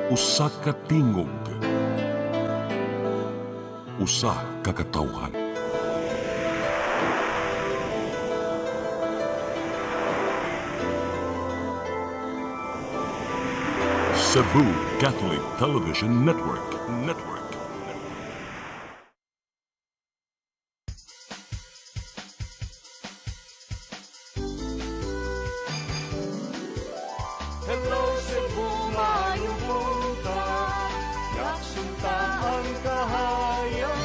Usa ka tingog, usa ka katawhan. Cebu Catholic Television Network. Hello Cebu, maayong buntag. Yaksunta ang kahayag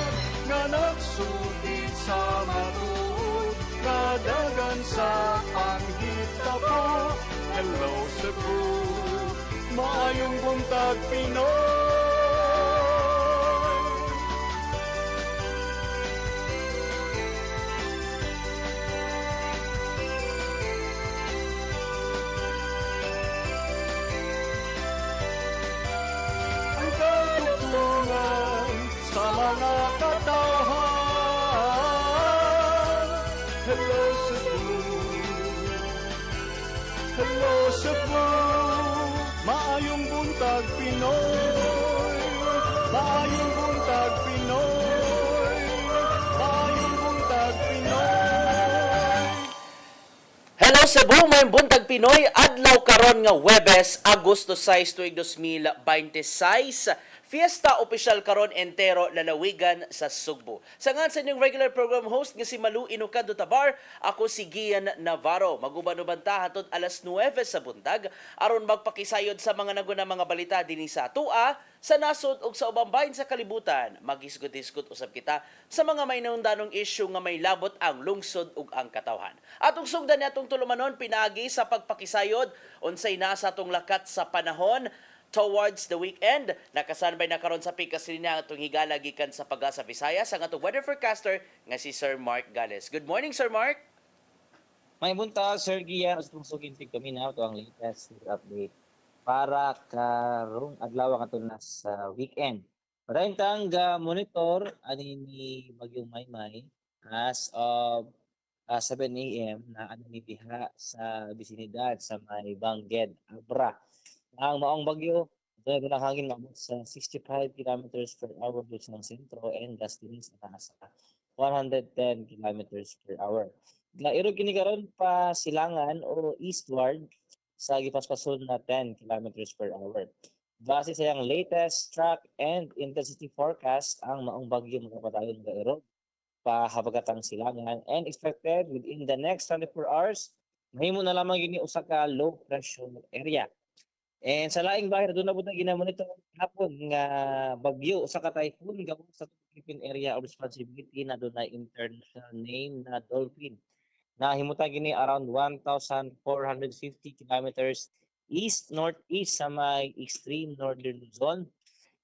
nga nagsulid sa matuod, nadagan sa panghitabo. Hello Cebu, maayong buntag Pinoy. Ang katutulungan sa mga katawhan. Hello Cebu, hello Cebu, maayong buntag Pinoy, maayong buntag Pinoy, maayong buntag Pinoy. Hello Cebu, may buntag Pinoy, adlaw karon nga Huwebes, Agosto 6 tuig 2026. Fiesta opisyal karon entero lalawigan sa Sugbo. Sangan sa inyong regular program host nga si Malu Inucado Tabar, ako si Gian Navarro. Maguban-uban ta hatod alas 9 sa buntag aron magpakisayod sa mga naguna mga balita dinhi sa atua, sa nasod ug sa ubang bahin sa kalibutan. Maghisgot-hisgot usab kita sa mga may naundanong issue nga may labot ang lungsod ug ang katawhan. Atong sugdan natong tulumanon pinagi sa pagpakisayod unsay nasa atong lakat sa panahon towards the weekend. Nakasanbay na karon sa pikas linya atong higala gikan sa Pag-asa Visayas ang atong weather forecaster nga si Sir Mark Gales. Good morning, Sir Mark. May buntag, Sir Gian, at sugintig kami na ito ang latest update para karong adlaw nga na sa weekend. Parayon tang monitor ani ni Bagyong Maymay as of 7 a.m. na ano ni diha sa bisinidad sa may Bangged, Abra. Ang maong bagyo, ito na hangin mabot sa 65 kilometers per hour dito sa sentro and gusting sa taas sa 110 kilometers per hour. Gairo kini karon pa silangan o eastward sa gipaspason na 10 kilometers per hour. Base sa iyang latest track and intensity forecast, ang maong bagyo magpapadayon gairo pa habagatang silangan and expected within the next 24 hours mahimo na lamang gini usa ka low pressure area. And sa laing bahir doon na po na ginamonitor hapon nga bagyo sa ka-typhoon gabon sa Philippine Area of Responsibility na doon na international name na Dolphin. Na himutan gini around 1,450 kilometers east-northeast sa may extreme northern Luzon.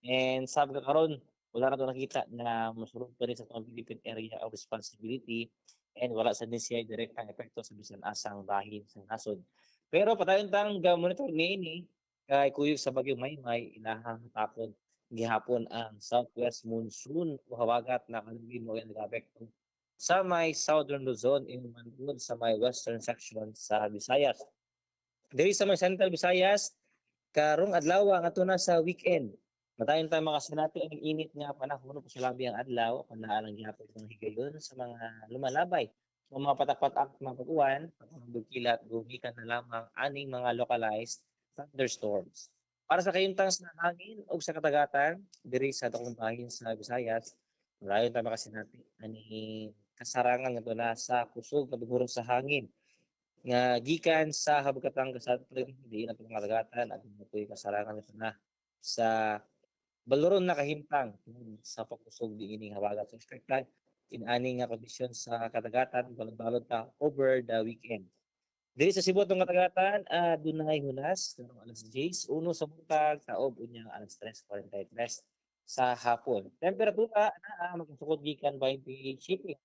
And sabi ka karon wala na ito nakita na masulog pa rin sa Philippine Area of Responsibility and wala sa din siya direktang epekto sa bisan asang bahin sa nasod. Pero patayon tang monitor ni kay kuyog sa Bagyong Maymay ilahang tapon gihapon ang southwest monsoon o habagat na kanugin mo yung nag-apekto sa may southern Luzon in manunod sa may western section sa Visayas. Diri sa may central Visayas, karong adlaw nga na sa weekend. Matayon tayo mga sinati ang init nga panahon po sa labi ang adlaw, panaan ang gihapon ng higayon sa mga lumalabay. Sa mga patak-patak mga pag-uwan, pagkilat, gumikan na lamang aning mga localized thunderstorms. Para sa kayuntang sa hangin o sa katagatan, diri sa dakong bahin sa Visayas, malayon tayo makasinati ani kasarangan nga na sa kusog na biguro sa hangin nga gikan sa habagatang kasadpring di na itong katagatan at ito'y kasarangan ito na sa baloron na kahimtang sa pagkusog di ining habagat. So expected in aning nga kondisyon sa katagatan balod-balod ta over the weekend. Diri sa Cebu itong katagatan, dunay hunas, karong alas 10, uno sa buntag, taob unyang alas 3:43 sa hapon. Temperatura na magkasukod gikan 20 shipping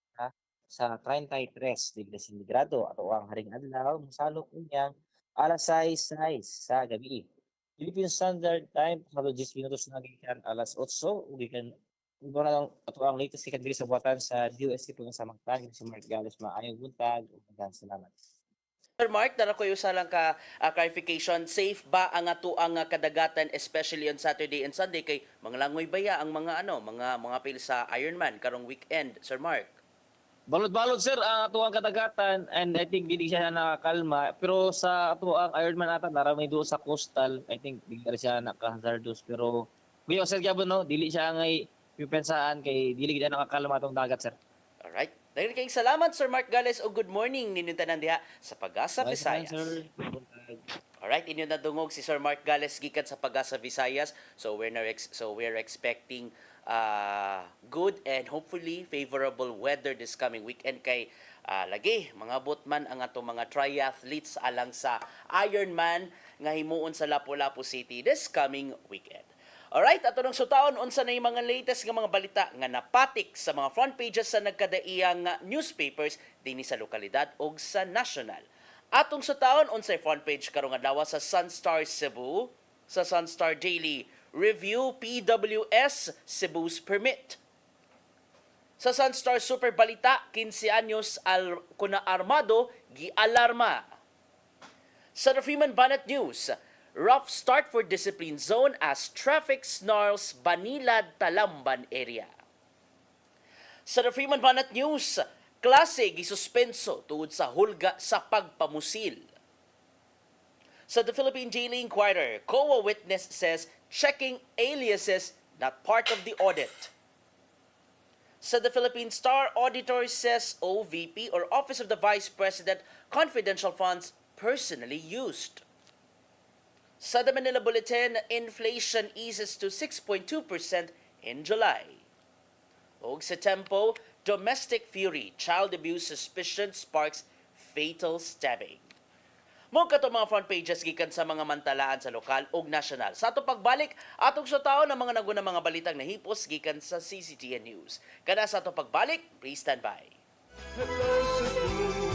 sa 33 degrees centigrado at ang haring adlaw mosalok unyang alas 6 sa gabi. Philippine Standard Time sa 10 minutos na gikan alas 8 ug gikan ug na ato ang latest gikan diri sa buhatan sa DOST pang samang tag si Mark Gales maayong buntag ug salamat. Sir Mark, dara ko usa lang ka clarification, safe ba ang ato ang kadagatan especially on Saturday and Sunday kay mga langoy baya ang mga mga pil sa Ironman karong weekend, Sir Mark? Balot-balot sir ang ato ang kadagatan and I think dili siya nakakalma pero sa ato ang Ironman ata naramay do sa coastal I think dili na siya naka-hazardous pero kuya sir gyapon no dili siya ngay pipensaan kay dili gid nakakalma atong dagat sir. Alright. Dahil kayong salamat, Sir Mark Gales, o good morning ninyong tanan diha sa Pag-asa, Bye, Visayas. sir. Alright, inyong nadungog si Sir Mark Gales gikan sa Pag-asa, Visayas. So we're expecting good and hopefully favorable weather this coming weekend kay lagi mga botman ang ato mga triathletes alang sa Ironman nga himuon sa Lapu-Lapu City this coming weekend. Alright, ato nang sutaon unsa na yung mga latest nga mga balita nga napatik sa mga front pages sa nagkadaiyang newspapers dinhi sa lokalidad ug sa national. Atong sutaon unsay front page karong adlaw sa Sunstar Cebu, sa Sunstar Daily, review PWS Cebu's permit. Sa Sunstar Super Balita, 15 anyos kuna armado gialarma. Sa The Freeman Banat News, rough start for discipline zone as traffic snarls Banilad Talamban area. Sa The Freeman Banat News, klase gisuspenso tungod sa hulga sa pagpamusil. Sa The Philippine Daily Inquirer, COA witness says checking aliases not part of the audit. Sa The Philippine Star, auditor says OVP or Office of the Vice President confidential funds personally used. Sa The Manila Bulletin, inflation eases to 6.2% in July. Og sa Tempo, domestic fury, child abuse suspicion sparks fatal stabbing. Mo kato mga front pages gikan sa mga mantalaan sa lokal ug nasyonal. Sa ato pagbalik, atong sutaon ang mga naguna mga balitang nahipos gikan sa CCTN News. Kana sa ato pagbalik, please stand by. Hello Cebu,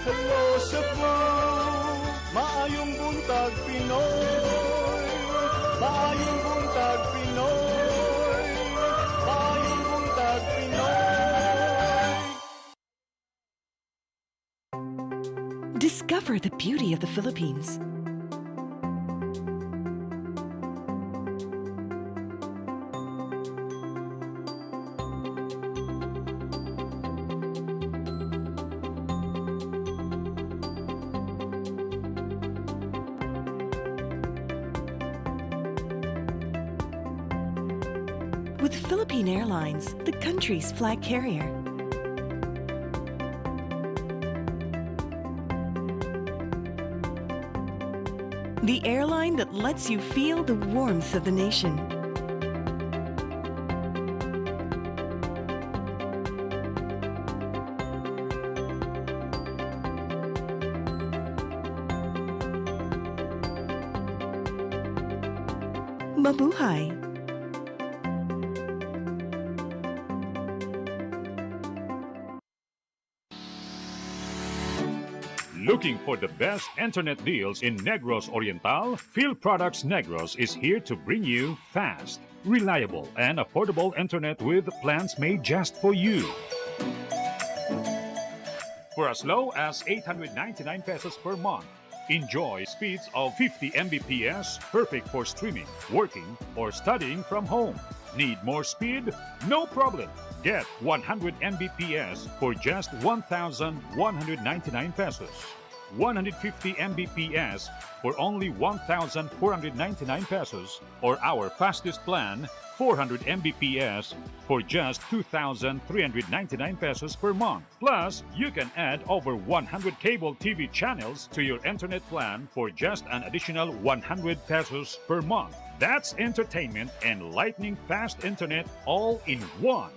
hello Cebu, maayong buntag Pinoy, maayong buntag Pinoy, maayong buntag Pinoy. Discover the beauty of the Philippines. With Philippine Airlines, the country's flag carrier. The airline that lets you feel the warmth of the nation. Mabuhay! Looking for the best internet deals in Negros Oriental? Field Products Negros is here to bring you fast, reliable, and affordable internet with plans made just for you. For as low as 899 pesos per month, enjoy speeds of 50 Mbps, perfect for streaming, working, or studying from home. Need more speed? No problem. Get 100 Mbps for just 1,199 pesos. 150 Mbps for only 1,499 pesos, or our fastest plan, 400 Mbps for just 2,399 pesos per month. Plus, you can add over 100 cable TV channels to your internet plan for just an additional 100 pesos per month. That's entertainment and lightning fast internet all in one.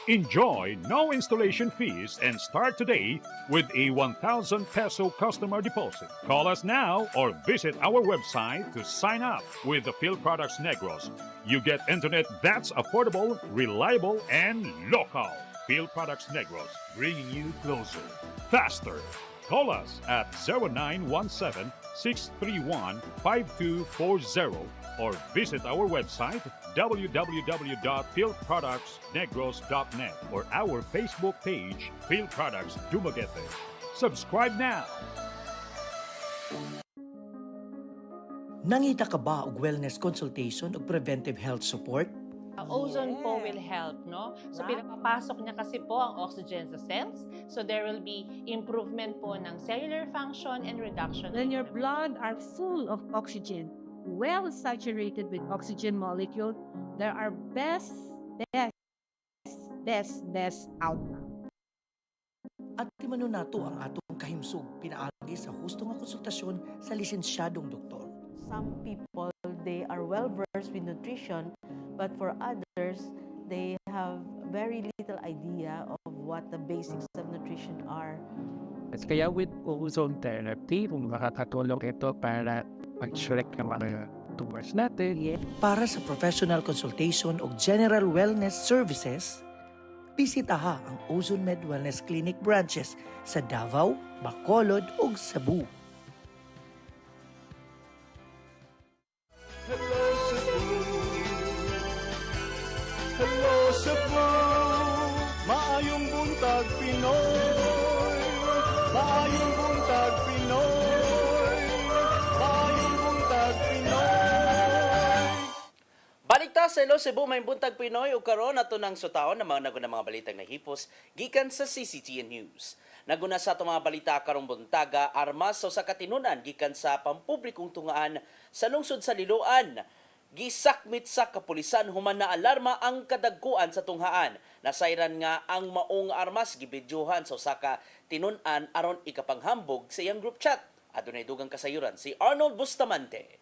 Enjoy no installation fees and start today with a 1,000 peso customer deposit. Call us now or visit our website to sign up with the Field Products Negros. You get internet that's affordable, reliable, and local. Field Products Negros, bringing you closer, faster, Call us at 0917-631-5240 or visit our website www.fieldproductsnegros.net or our Facebook page, Field Products Dumaguete. Subscribe now! Nangita ka ba og wellness consultation o preventive health support? Ozone po will help, no? So, pinapapasok niya kasi po ang oxygen sa cells. So, there will be improvement po ng cellular function and reduction. When your blood are full of oxygen, well saturated with oxygen molecule, there are best outcome. At timano nato ang atong kahimsog pinaagi sa husto nga konsultasyon sa lisensyadong doktor. Some people, they are well versed with nutrition, but for others, they have very little idea of what the basics of nutrition are. Kaya with ozone therapy, kung makakatulong ito para mag-shrek ng mga tumors natin. Para sa professional consultation o general wellness services, bisitaha ang Ozone Med Wellness Clinic branches sa Davao, Bacolod ug Cebu. Hello Cebu, hello Cebu, maayong buntag Pinoy, maayong buntag Pinoy, maayong buntag Pinoy. Balik ta sa Hello Cebu, may buntag Pinoy o karon ato ng sutaon na mga naguna mga balitang nahipos gikan sa CCTN News. Naguna sa itong mga balita karong buntaga, armas sa katinunan gikan sa pampublikong tungaan sa lungsod sa Liloan. Gisakmit sa kapulisan human na alarma ang kadagkuan sa tunghaan. Nasayran nga ang maong armas gibidyohan sa usa ka tinunan aron ikapanghambog sa iyang group chat. Adunay dugang kasayuran si Arnold Bustamante.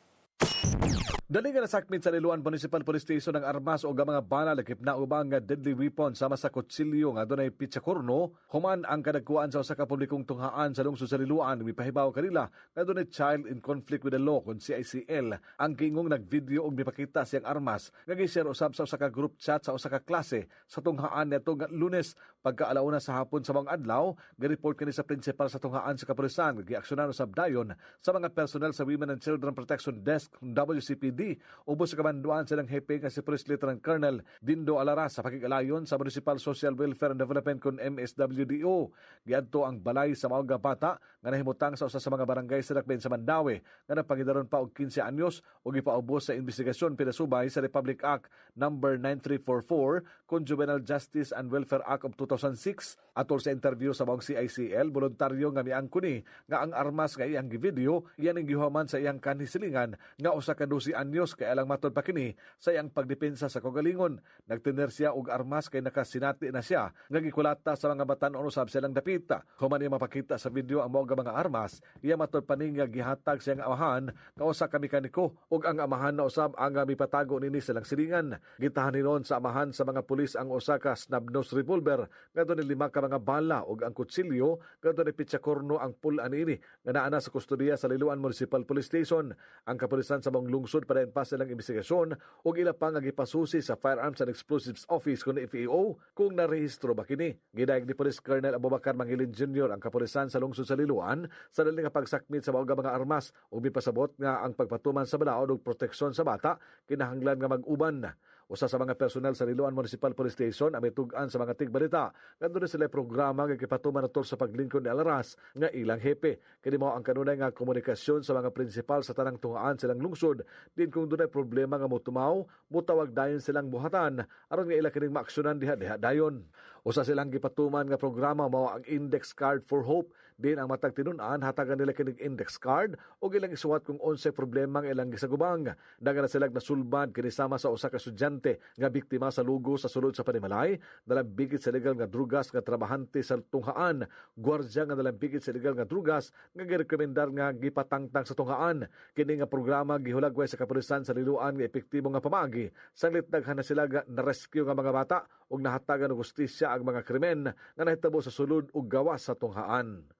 Dali nga nasakmit sa Liloan Municipal Police Station ng armas o mga bala lakip na ubang nga deadly weapon sama sa kutsilyo nga dunay pitsakurno human ang kadagkuan sa usa ka publikong tunghaan sa lungsod sa Liloan. Mipahibaw kanila nga dunay child in conflict with the law kun CICL ang kingong nagvideo og mipakita siyang armas nga gi-share usab sa usa ka group chat sa usa ka klase sa tunghaan nitong Lunes pagka-alauna sa hapon sa mga adlaw. Gi-report kani sa principal sa tunghaan sa kapulisan gi-aksyonan usab dayon sa mga personnel sa Women and Children Protection Desk WCPD ubos sa kamanduan silang hepe nga si Police Lieutenant Colonel Dindo Alaras sa pakigalayon sa Municipal Social Welfare and Development kun MSWDO. Giadto ang balay sa mga bata nga nahimutang sa usa sa mga barangay sa Dakbayan sa Mandawi nga napagidaron pa og 15 anyos ug ipaubos sa investigasyon pinasubay sa Republic Act number 9344 kun Juvenile Justice and Welfare Act of 2006. Atol sa interview sa mga CICL, voluntaryo nga miangkuni nga ang armas nga iyang givideo iyan ang gihuman sa iyang kanhisilingan nga usa ka 12 anyos kay alang matod pa kini sa iyang pagdepensa sa kaugalingon. Nagtener siya og armas kay nakasinati na siya nga gikulata sa mga batan-on usab silang dapita. Human niya mapakita sa video ang mga armas, iya matod pa ni nga gihatag siyang amahan nga usa ka mekaniko ug ang amahan na usab ang mipatago nini silang silingan. Gitahan hinon sa amahan sa mga pulis ang usa ka snub-nose revolver nga dunay 5 ka mga bala ug ang kutsilyo nga dunay pitsakurno ang pull-an ini nga naa sa kustodiya sa Liloan Municipal Police Station. Ang kapulisan sa mga lungsod pa rin pa silang investigasyon ug ila pa nga gipasusi sa Firearms and Explosives Office kun FEO kung narehistro ba kini. Gidayeg ni Police Colonel Abubakar Mangilin Jr. ang kapulisan sa lungsod sa Liloan sa dali nga pagsakmit sa mga armas ug mipasabot nga ang pagpatuman sa balaod ug proteksyon sa bata kinahanglan nga mag-uban. Usa sa mga personel sa Liloan Municipal Police Station ang mitugan sa mga tigbalita nga doon sila programa nga gipatuman atol sa paglingkod ni Alaras nga ilang hepe. Kini mao ang kanunay nga komunikasyon sa mga prinsipal sa tanang tungaan silang lungsod din kung dunay problema nga motumaw mutawag dayon silang buhatan aron nga ila kining maaksyonan diha dayon. Usa silang gipatuman nga programa mao ang Index Card for Hope din ang matag tinun-an hatagan nila kining index card ug ilang isuwat kung unsay problema nga ilang gisagubang. Dagan na sila nasulbad kini sama sa usa ka estudyante nga biktima sa lugo sa sulod sa panimalay, dalambigit sa legal nga drugas nga trabahante sa tunghaan, gwardiya nga dalambigit sa legal nga drugas nga girekomendar nga gipatangtang sa tunghaan. Kini nga programa gihulagway sa kapulisan sa Liloan nga epektibo nga pamaagi sanglit daghan na sila na-rescue nga mga bata ug nahatagan og hustisya ang mga krimen nga nahitabo sa sulod ug gawas sa tunghaan.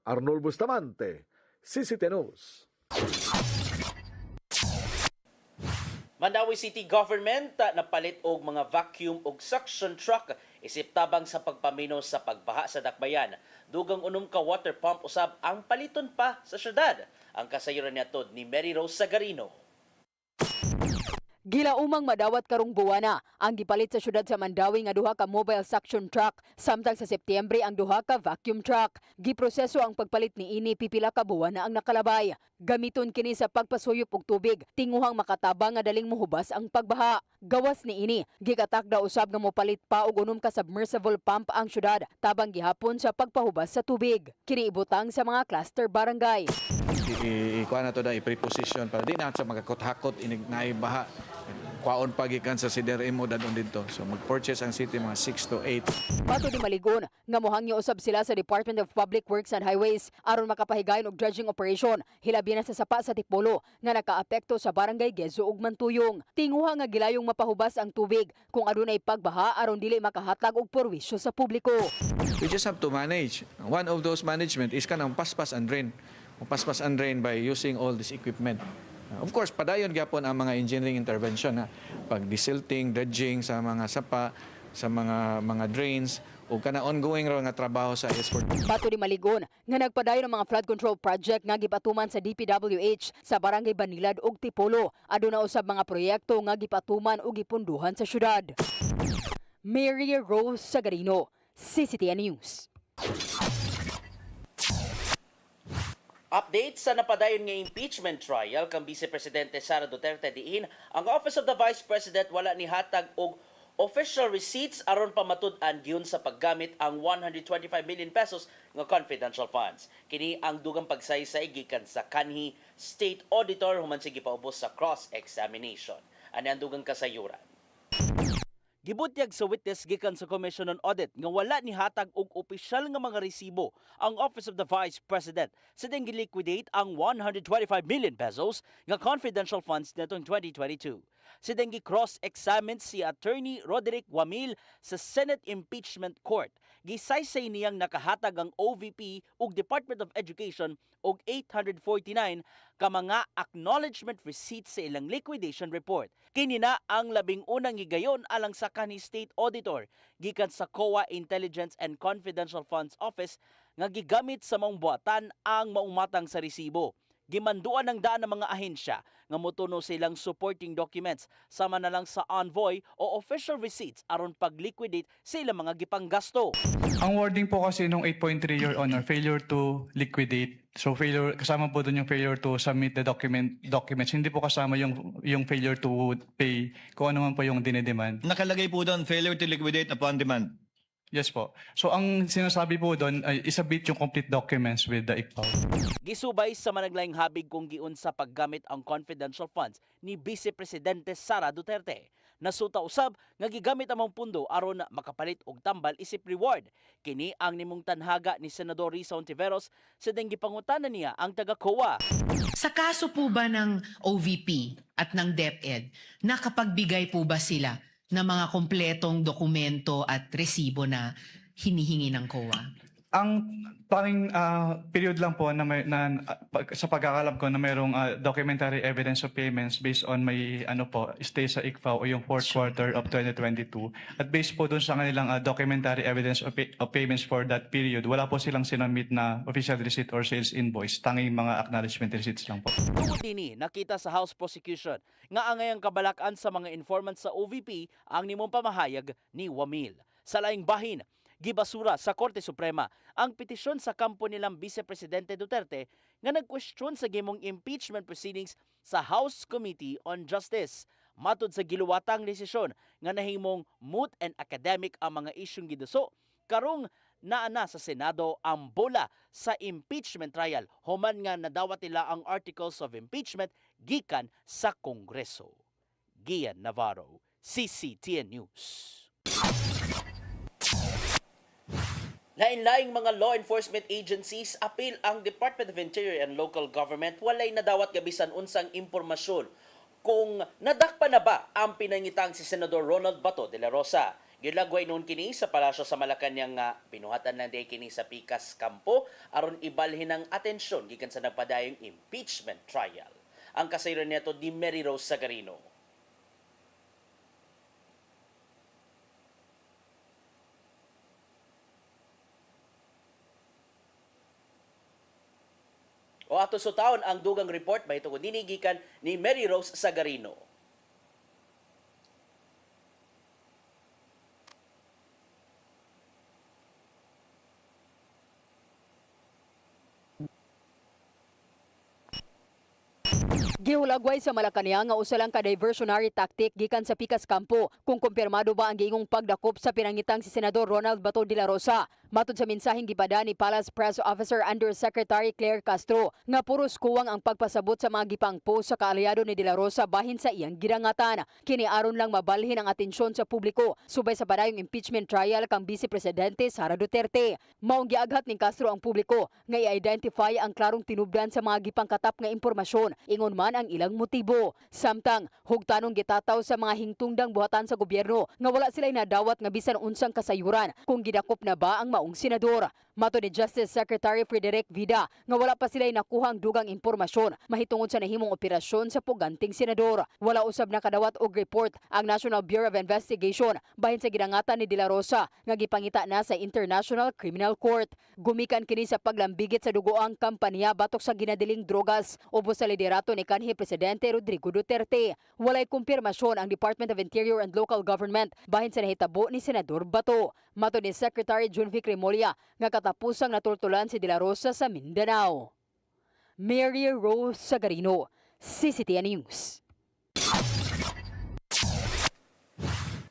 Arnold Bustamante, CCTN News. Mandawi City Government napalit og mga vacuum ug suction truck Isip tabang sa pagpaminos sa pagbaha sa dakbayan, dugang unom ka water pump usab ang paliton pa sa syudad. Ang kasayuran niya ni Mary Rose Sagarino. Gilaumang madawat karong buwana ang gipalit sa syudad sa Mandawi nga duha ka mobile suction truck samtang sa Setyembre ang duha ka vacuum truck. Giproseso ang pagpalit ni ini pipila ka buwana ang nakalabay. Gamiton kini sa pagpasuyop og tubig tinguhang makatabang nga daling mohubas ang pagbaha. Gawas ni ini gikatakda usab nga mopalit pa og unom ka submersible pump ang syudad tabang gihapon sa pagpahubas sa tubig. Kini ibutang sa mga cluster barangay. Ikuha na to na i-preposition para di na sa magkakot-hakot inig naibaha. Kwaon pagikan sa CDRMO dadon dito. So mag-purchase ang city mga 6 to 8. Pato di Maligon nga mohangyo usab sila sa Department of Public Works and Highways aron makapahigayon og dredging operation. Hilabi na sa sapa sa Tipolo nga nakaapekto sa barangay Gezo ug Mantuyong. Tinguha nga gilayong mapahubas ang tubig kung adunay pagbaha aron dili makahatag og perwisyo sa publiko. We just have to manage. One of those management is kanang paspas and drain. Paspas and drain by using all this equipment. Of course, padayon gyapon ang mga engineering intervention pag desilting, dredging sa mga sapa, sa mga drains o kana ongoing raw nga trabaho sa export. Pato di Maligon nga nagpadayon ang mga flood control project nga gipatuman sa DPWH sa barangay Banilad ug Tipolo. Aduna usab mga proyekto nga gipatuman ug gipunduhan sa syudad. Mary Rose Sagarino, CCTN News. Update sa napadayon nga impeachment trial kang Vice Presidente Sara Duterte diin ang Office of the Vice President wala ni hatag og official receipts aron pamatud-an giun sa paggamit ang 125 million pesos nga confidential funds. Kini ang dugang pagsaysay gikan sa kanhi state auditor human sige paubos sa cross-examination. Ani ang dugang kasayuran. Gibutyag sa witness gikan sa Commission on Audit nga wala ni hatag og opisyal nga mga resibo ang Office of the Vice President sa ding giliquidate ang 125 million pesos nga confidential funds netong 2022. Si ding cross-examine si Attorney Roderick Wamil sa Senate Impeachment Court. Gisaysay niyang nakahatag ang OVP ug Department of Education og 849 ka mga acknowledgement receipts sa ilang liquidation report. Kini na ang labing unang gigayon alang sa kanhi state auditor gikan sa COA Intelligence and Confidential Funds Office nga gigamit sa maong buhatan ang maumatang sa resibo. Gimanduan ng daan ng mga ahensya nga motuno silang supporting documents sama na lang sa envoy o official receipts aron pag-liquidate sa ilang mga gipanggasto. Ang wording po kasi nung 8.3, Your Honor, failure to liquidate. So failure, kasama po doon yung failure to submit the documents. Hindi po kasama yung failure to pay kung ano man po yung dinedemand. Nakalagay po doon, failure to liquidate upon demand. Yes po. So ang sinasabi po doon ay isabit yung complete documents with the ICPAW. Gisubay sa managlaing habig kung giun sa paggamit ang confidential funds ni Vice Presidente Sara Duterte. Nasuta usab nga gigamit among pundo aron makapalit og tambal isip reward. Kini ang nimong tanhaga ni Senador Risa Ontiveros sa ding gipangutanan niya ang taga-COA. Sa kaso po ba ng OVP at ng DepEd, nakapagbigay po ba sila ng mga kompletong dokumento at resibo na hinihingi ng COA? Ang tanging period lang po na, sa pagkakalam ko na mayroong documentary evidence of payments based on may stay sa ICFAO o yung fourth quarter of 2022. At based po dun sa kanilang documentary evidence of payments for that period, wala po silang sinamit na official receipt or sales invoice. Tanging mga acknowledgement receipts lang po. Tungod dini, nakita sa House Prosecution nga angayang kabalakan sa mga informants sa OVP ang nimong pamahayag ni Wamil. Sa laing bahin, gibasura sa Korte Suprema ang petisyon sa kampo nilang Vice Presidente Duterte nga nagkwestiyon sa gimong impeachment proceedings sa House Committee on Justice. Matod sa giluwatang desisyon nga nahimong moot and academic ang mga isyong giduso, karong naana sa Senado ang bola sa impeachment trial human nga nadawat nila ang articles of impeachment gikan sa Kongreso. Gian Navarro, CCTN News. Lain-laing mga law enforcement agencies apil ang Department of Interior and Local Government walay nadawat gabisan unsang impormasyon kung nadakpa na ba ang pinangitang si Senador Ronald Bato de la Rosa. Gilagway noon kini sa Palasyo sa Malacañang nga pinuhatan lang day kini sa Picas Campo aron ibalhin ang atensyon gikan sa nagpadayong impeachment trial. Ang kasayron nito di Mary Rose Sagarino. O ato sutahon ang dugang report mahitungod dinigikan ni Mary Rose Sagarino. Gihulagway sa Malacañang nga usa lang ka diversionary tactic gikan sa Pikas Campo kung kumpirmado ba ang giingong pagdakop sa pinangitang si Senador Ronald Bato de la Rosa. Matud sa mensaheng gipada ni Palace Press Officer Undersecretary Claire Castro nga puros kuwang ang pagpasabot sa mga gipangpo sa kaalyado ni de la Rosa bahin sa iyang gidangatan. Kini aron lang mabalhin ang atensyon sa publiko subay sa padayong impeachment trial kang Vice Presidente Sara Duterte. Maong giaghat ni Castro ang publiko nga i-identify ang klarong tinubdan sa mga gipangkatap nga impormasyon ingon man ang ilang motibo. Samtang hugtanong gitataw sa mga hingtungdang buhatan sa gobyerno nga wala sila nadawat nga bisan unsang kasayuran kung gidakop na ba ang maong senador. Mato ni Justice Secretary Frederick Vida nga wala pa sila nakuhang dugang impormasyon mahitungod sa nahimong operasyon sa puganting senador. Wala usab na kadawat og report ang National Bureau of Investigation bahin sa gidangatan ni De La Rosa nga gipangita na sa International Criminal Court. Gumikan kini sa paglambigit sa dugoang kampanya batok sa ginadiling drogas ubos sa liderato ni kanhi Presidente Rodrigo Duterte. Walay kumpirmasyon ang Department of Interior and Local Government bahin sa nahitabo ni Senador Bato. Mato ni Secretary Junvic Remulla nga katapusang natultulan si De La Rosa sa Mindanao. Mary Rose Sagarino, CCTN News.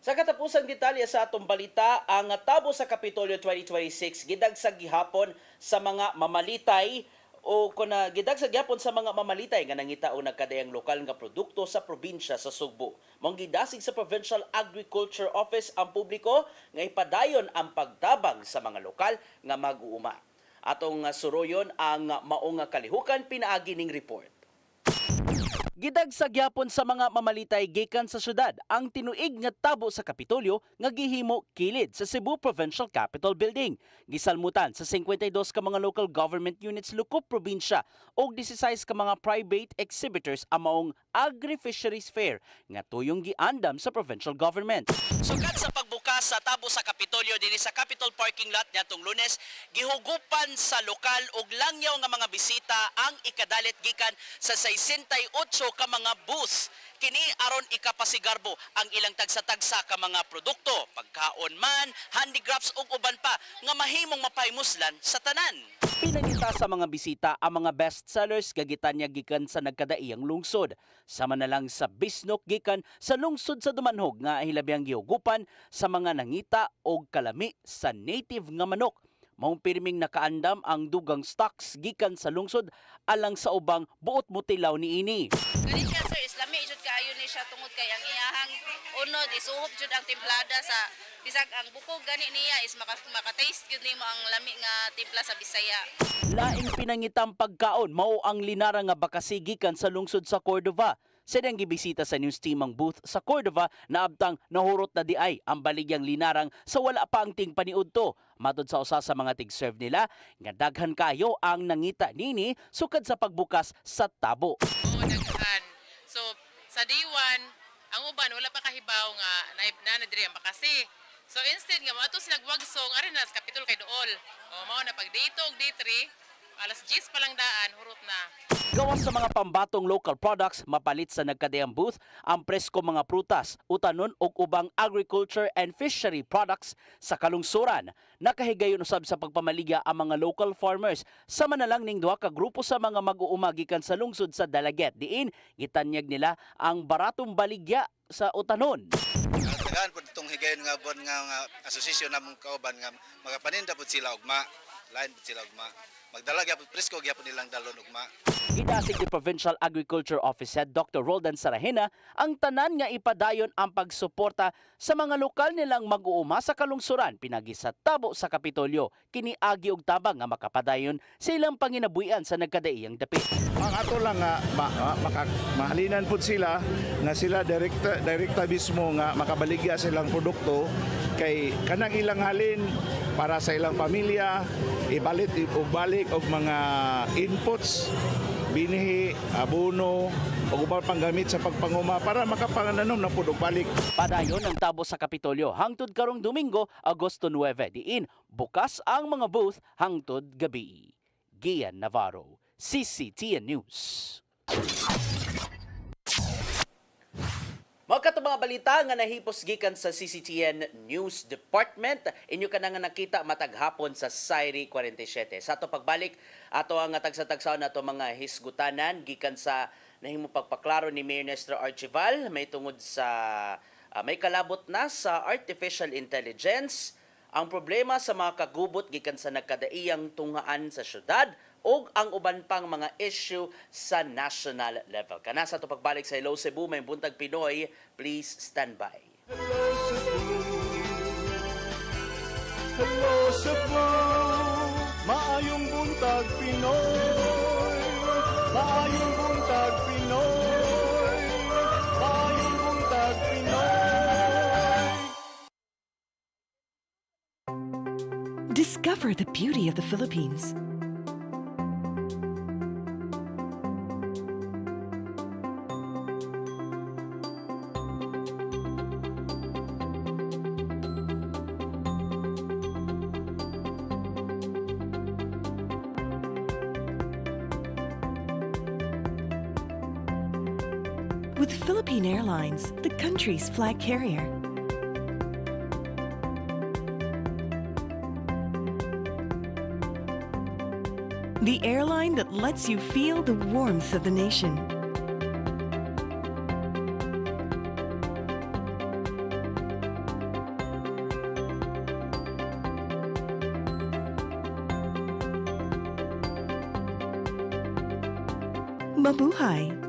Sa katapusang detalye sa atong balita, ang tabo sa Kapitolyo 2026 gidagsag gihapon sa mga mamalitay o kuna gidagsag gyapon sa mga mamalitay nga nangita o nagkadayang lokal nga produkto sa probinsya sa Sugbo. Mong gidasig sa Provincial Agriculture Office ang publiko nga ipadayon ang pagtabang sa mga lokal nga mag-uuma. Atong suroyon ang maong kalihukan pinaagi ning report. Gidagsag gyapon sa mga mamalitay gikan sa syudad ang tinuig nga tabo sa Kapitolyo nga gihimo kilid sa Cebu Provincial Capitol Building. Gisalmutan sa 52 ka mga local government units lukop probinsya o 16 ka mga private exhibitors ang maong Agri-Fisheries Fair nga tuyong giandam sa provincial government. Sugad sa pagbukas sa tabo sa Kapitolyo dinhi sa Capitol parking lot niadtong Lunes, gihugupan sa lokal ug langyaw nga mga bisita ang ikadalit gikan sa 68 ka mga booth. Kini aron ikapasigarbo ang ilang tagsa-tagsa ka mga produkto, pagkaon man, handicrafts ug uban pa nga mahimong mapaymuslan sa tanan. Pinangita sa mga bisita ang mga bestsellers gagitan niya gikan sa nagkadaiyang lungsod. Sama na lang sa bisnok gikan sa lungsod sa Dumanhog nga hilabihang gihugupan sa mga nangita og kalami sa native nga manok. Maong pirming nakaandam ang dugang stocks gikan sa lungsod alang sa ubang buot mutilaw ni ini. Gani siya sir, islami jud kaayo ni siya tungod kay ang iyahang unod isuhop jud ang timplada sa bisag ang bukog gani niya is maka-taste jud nimo ang lami nga timpla sa Bisaya. Laing pinangitang pagkaon mao ang linara nga bakasi gikan sa lungsod sa Cordova. Sedang gibisita sa news team ang booth sa Cordova na abtang nahurot na di ay ang baligyang linarang sa wala pa ang ting paniudto. Matod sa usa sa mga tig-serve nila, nga daghan kayo ang nangita nini sukad sa pagbukas sa tabo. Daghan. So sa day 1, ang uban wala pa kahibaw nga na diri ang bakasi. So instead nga mato sila wagsong ari na sa Kapitol kay Dool. O mao na pag day 2 ug day 3, alas 10 pa lang daan hurot na. Gawas sa mga pambatong local products, mapalit sa nagkadayang booth ang presko mga prutas, utanon ug ubang agriculture and fishery products sa kalungsuran. Nakahigayon usab sa pagpamaligya ang mga local farmers. Sama na lang ning duha ka grupo sa mga mag-uuma gikan sa lungsod sa Dalaget. Diin gitanyag nila ang baratong baligya sa utanon. Tagaan po itong higayon nga bon nga asosasyon namong kauban nga magapaninda po sila ugma. Lain po sila ugma. Magdala gyapon presko gyapon nilang dalon ugma. Gidasig ni Provincial Agriculture Office Head Dr. Roldan Sarahena ang tanan nga ipadayon ang pagsuporta sa mga lokal nilang mag-uuma sa kalungsuran pinagi sa tabo sa Kapitolyo. Kini agi og tabang nga makapadayon sa ilang panginabuhian sa nagkadaiyang dapit. Ang ato lang nga mahalinan pud sila nga sila direkta mismo nga makabaligya silang produkto kay kanang ilang halin para sa ilang pamilya ibalik og mga inputs binihi, abono, o ubang panggamit sa pagpanguma para makapanganom na pud og balik. Padayon ang tabo sa Kapitolyo hangtod karong Domingo, Agosto 9. Diin bukas ang mga booth hangtod gabi. Gian Navarro, CCTN News. Mga kato mga balita nga nahipos gikan sa CCTN News Department, inyo ka na nga nakita matag hapon sa Sairi 47. Sa ato pagbalik, ato ang tagsa-tagsaon nato mga hisgutanan gikan sa nahimo pagpaklaro ni Mayor Nestor Archival may tungod sa may kalabot na sa artificial intelligence, ang problema sa mga kagubot gikan sa nagkadaiyang tunghaan sa syudad o ang uban pang mga issue sa national level. Kana sa ito pagbalik sa Hello Cebu, may buntag Pinoy, please stand by. Hello Cebu, maayong buntag Pinoy, maayong buntag Pinoy, maayong buntag Pinoy. Discover the beauty of the Philippines. With Philippine Airlines, the country's flag carrier. The airline that lets you feel the warmth of the nation. Mabuhay!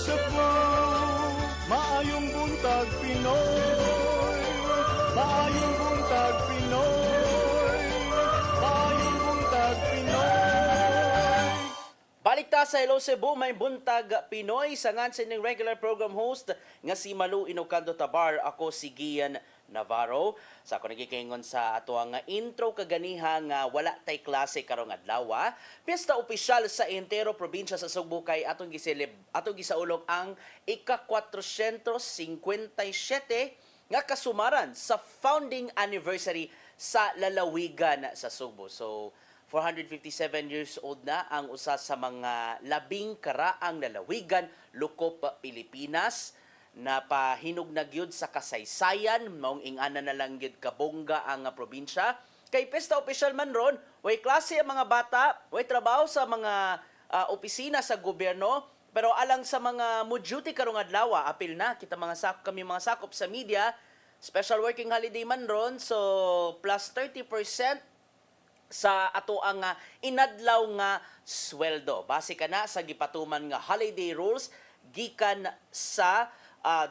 Cebu, maayong buntag Pinoy, maayong buntag Pinoy, maayong buntag Pinoy. Balik ta sa Hello Cebu, may buntag Pinoy sa ngansin ng regular program host nga si Malu Inocando Tabar. Ako si Gian Navarro. Sa ako nagkikingon sa ato nga intro kaganiha nga wala tay klase karong adlaw. Piyesta opisyal sa entero probinsya sa Sugbo kay atong gisaulog ang ika-457 nga kasumaran sa founding anniversary sa lalawigan sa Sugbo. So 457 years old na ang usa sa mga labing karaang lalawigan lukop Pilipinas na pahinog na gyud sa kasaysayan maong ingana na lang gyud kabongga ang probinsya. Kay pesta opisyal man ron, way klase ang mga bata, way trabaho sa mga opisina sa gobyerno, pero alang sa mga mo-duty karong adlaw, apil na kita kami mga sakop sa media, special working holiday man ron, so plus 30% sa ato ang inadlaw nga sweldo. Base ka na sa gipatuman nga holiday rules gikan sa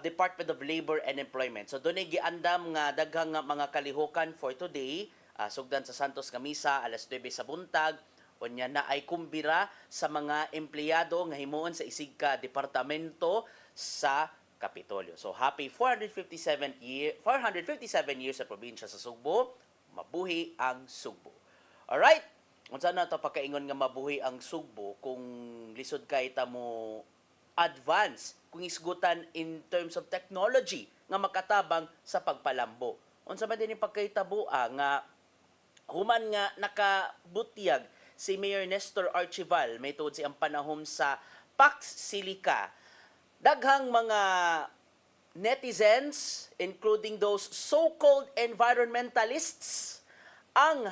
Department of Labor and Employment. So doon ay giandam nga daghang mga kalihukan for today, sugdan sa Santos nga misa alas 9 sa buntag, unya na ay kumbira sa mga empleyado nga himuon sa isig ka departamento sa Kapitolyo. So happy 457 years sa probinsya sa Sugbo. Mabuhi ang Sugbo. Alright, unsa na ito pagkaingon nga mabuhi ang Sugbo kung lisod kay ta mo advance, kung isgutan in terms of technology nga makatabang sa pagpalambo. Unsa man din yung pagkaitabua nga human nga nakabutyag si Mayor Nestor Archival, may tuod siyang panahon sa Pax Silica. Daghang mga netizens, including those so-called environmentalists, ang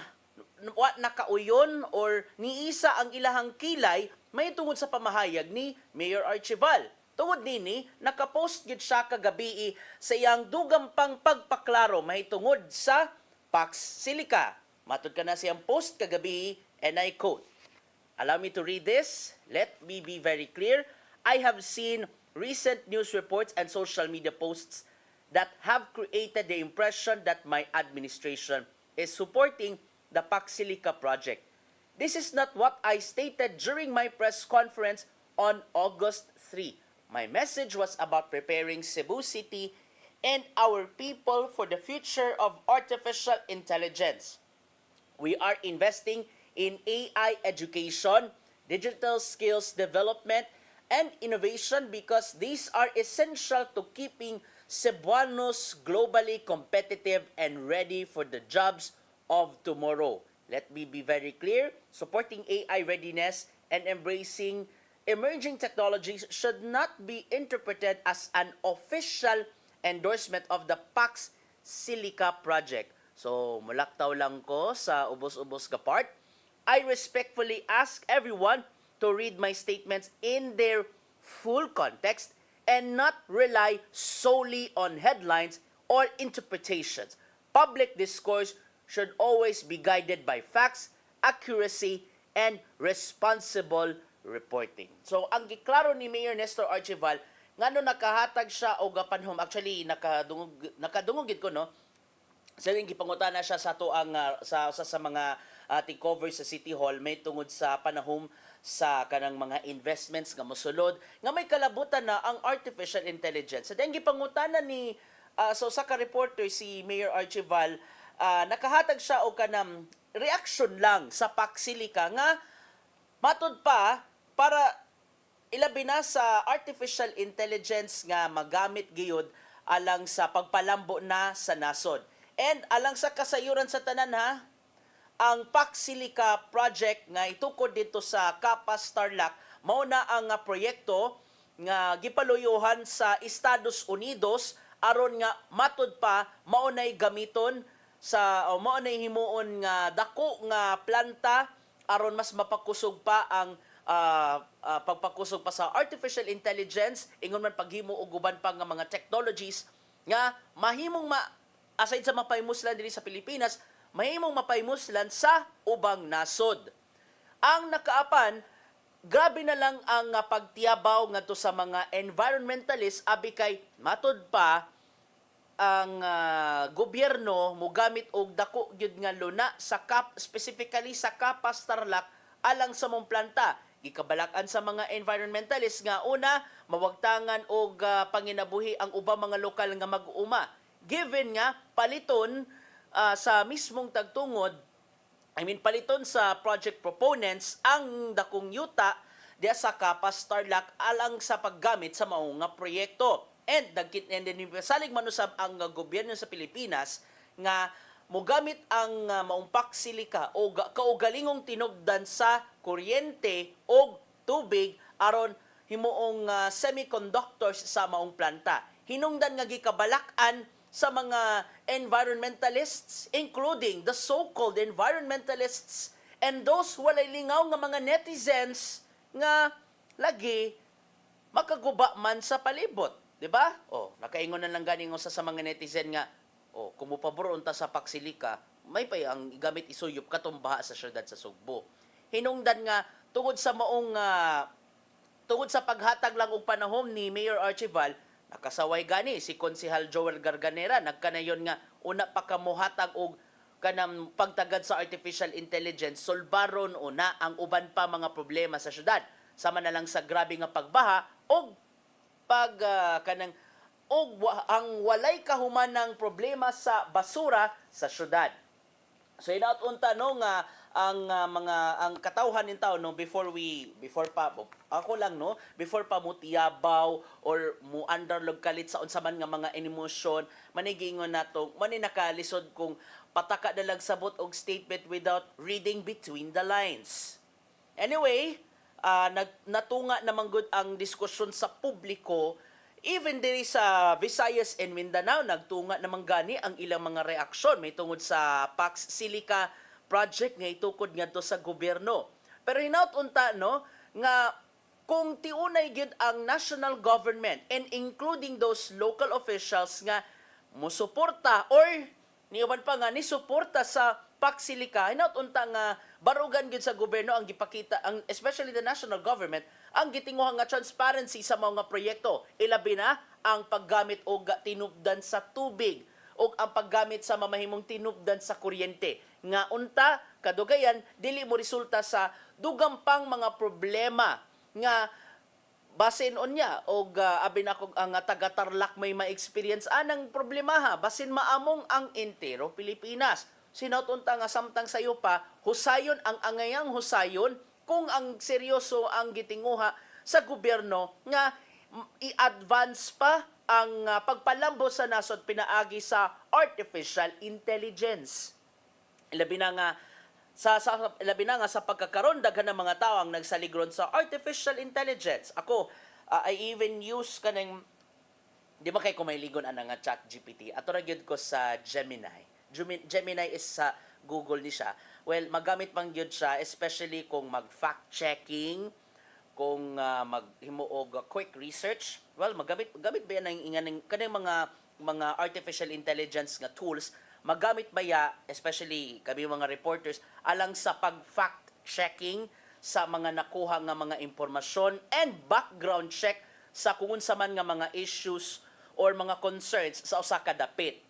nakauyon or niisa ang ilahang kilay may tungod sa pamahayag ni Mayor Archival. Tungod nini, nakapost gid siya kagabi sa iyang dugampang pagpaklaro may tungod sa Pax Silica. Matud ka na siyang post kagabi, and I quote, "Allow me to read this. Let me be very clear. I have seen recent news reports and social media posts that have created the impression that my administration is supporting the Pax Silica project. This is not what I stated during my press conference on August 3. My message was about preparing Cebu City and our people for the future of artificial intelligence. We are investing in AI education, digital skills development, and innovation because these are essential to keeping Cebuanos globally competitive and ready for the jobs of tomorrow. Let me be very clear, supporting AI readiness and embracing emerging technologies should not be interpreted as an official endorsement of the Pax Silica project." So, mulaktaw lang ko sa ubos-ubos ka part. I respectfully ask everyone to read my statements in their full context and not rely solely on headlines or interpretations. Public discourse should always be guided by facts, accuracy, and responsible reporting. So, ang giklaro ni Mayor Nestor Archival, ngano nakahatag siya o gapanhom, actually, nakadungugid ko, no? Sa rin, gipangutana siya sa to ang sa mga takeover sa City Hall, may tungod sa panahom sa kanang mga investments nga mosulod, nga may kalabutan na ang artificial intelligence. Sa so, gipangutana ni sa ka-reporter si Mayor Archival, nakahatag siya o kanang reaction lang sa Pax Silica nga matud pa para ilabi na sa artificial intelligence nga magamit gayud alang sa pagpalambo na sa nasod. And alang sa kasayuran sa tanan ha, ang Pax Silica project nga itukod dito sa Kapas Tarlac mao na ang proyekto nga gipaluyuhan sa Estados Unidos aron nga matud pa mao nay gamiton sa mao nay himuon nga dako nga planta aron mas mapakusog pa ang pagpakusog pa sa artificial intelligence, ingon man paghimo og uban pa nga mga technologies nga mahimong aside sa mapaymuslan diri sa Pilipinas, mahimong mapaymuslan sa ubang nasod. Ang nakaapan grabe na lang ang pagtiyabaw ngadto sa mga environmentalist abi kay matud pa ang gobyerno mogamit og dako gyud nga luna sa specifically sa Kapas Tarlac alang sa mong planta. Gikabalakan sa mga environmentalist nga una mawagtangan og panginabuhi ang ubang mga lokal nga mag-uuma. Given nga paliton sa mismong tagtungod, paliton sa project proponents ang dakong yuta diya sa Kapas Tarlac alang sa paggamit sa mao nga proyekto. And salig manusab ang gobyerno sa Pilipinas nga mogamit ang maong paksilika o kaugalingong tinubdan sa kuryente o tubig aron himuong semiconductors sa maong planta. Hinungdan nga gikabalakan sa mga environmentalists, including the so-called environmentalists and those walay lingaw nga mga netizens nga lagi makaguba man sa palibot. Diba? Nakaingon na lang ganing sa mga netizen nga, kumupabor unta sa paksilika, may pa ang gamit isuyop katumbaha sa syudad sa Sugbo. Hinungdan nga, tungod sa paghatag lang og panahon ni Mayor Archival, nakasaway gani si Konsehal Joel Garganera, nagkanayon nga, una pa kamuhatag og kanang pagtagad sa artificial intelligence, solbaron una ang uban pa mga problema sa syudad. Sama na lang sa grabe nga pagbaha og ang walay kahumanang problema sa basura sa syudad. So inaut-unta nga ang katawhan nin tao before pa mo tiyabaw or mo underlog kalit sa unsa man nga mga emotion, manigingon nato maninakalisod kung pataka dalag sabot og statement without reading between the lines. Anyway, natunga naman good ang diskusyon sa publiko. Even diri sa Visayas and Mindanao, nagtunga naman gani ang ilang mga reaksyon may tungod sa Pax Silica project nga itukod ngadto sa gobyerno. Pero hinaut-unta nga kung tiunay gid ang national government and including those local officials nga musuporta or niuban pa nga ni suporta sa Pax Silica, hinaut-unta nga barugan gid sa gobyerno ang gipakita, especially the national government, ang gitinguhang nga transparency sa mga proyekto. Ilabi na ang paggamit og tinubdan sa tubig o ang paggamit sa mamahimong tinubdan sa kuryente. Nga unta, kadugayan, dili mo resulta sa dugang pang mga problema nga basin onya og abi na kog ang taga-Tarlac may ma-experience anang problema basin maamong ang entero Pilipinas. Sinautunta nga samtang sayo pa, husayon ang angayang husayon kung ang seryoso ang gitinguha sa gobyerno nga i-advance pa ang pagpalambo sa nasod pinaagi sa artificial intelligence. Labi na nga sa pagkakaroon daghan ng mga tao ang nagsaligron sa artificial intelligence. Ako, I even use kanang di ba kay kumailigon ana nga ChatGPT. Ato ra gyud ko sa Gemini. Gemini is sa Google ni siya. Well, magamit pang gyud siya especially kung mag-fact checking, kung maghimuog quick research. Well, gamit ba yan ang kanang mga artificial intelligence nga tools, magamit ba ya especially kami mga reporters alang sa pag-fact checking sa mga nakuha nga mga impormasyon and background check sa kung unsa man nga mga issues or mga concerns sa usa ka dapit.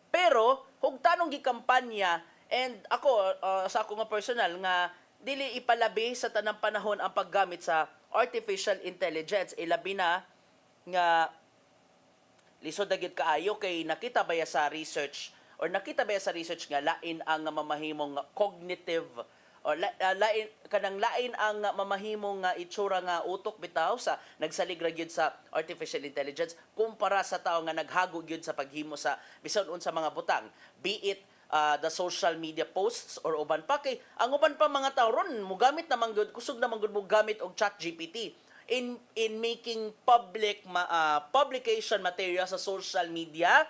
Pero hugtanong gikampanya and ako sa ako nga personal nga dili ipalabi sa tanang panahon ang paggamit sa artificial intelligence. Ilabi na nga lisod dagit kaayo kay nakita ba sa research nga lain ang mamahimong cognitive or lain ang mamahimong itsura nga utok bitaw sa nagsaligra gyud sa artificial intelligence kumpara sa tao nga naghago gyud sa paghimo sa bisan unsa mga butang, be it the social media posts or uban pa kay ang uban pa mga tao ron mogamit naman gyud kusog naman gyud mo gamit og ChatGPT in making publication material sa social media,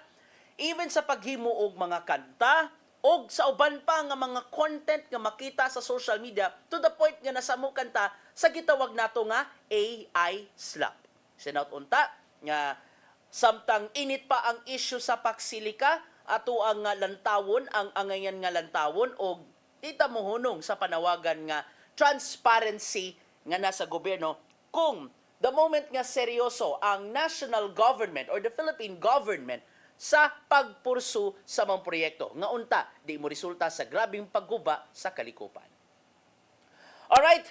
even sa paghimo og mga kanta og sa uban pa nga mga content nga makita sa social media to the point nga nasamo kanta sa gitawag nato nga AI slap. Sinaut-unta nga samtang init pa ang issue sa Pax Silica ato ang lantawon ang angayan nga lantawon og kita mohunong sa panawagan nga transparency nga nasa gobyerno kung the moment nga seryoso ang national government or the Philippine government sa pagpursu sa mga proyekto. Nga unta, di mo resulta sa grabing pagguba sa kalikupan. Alright,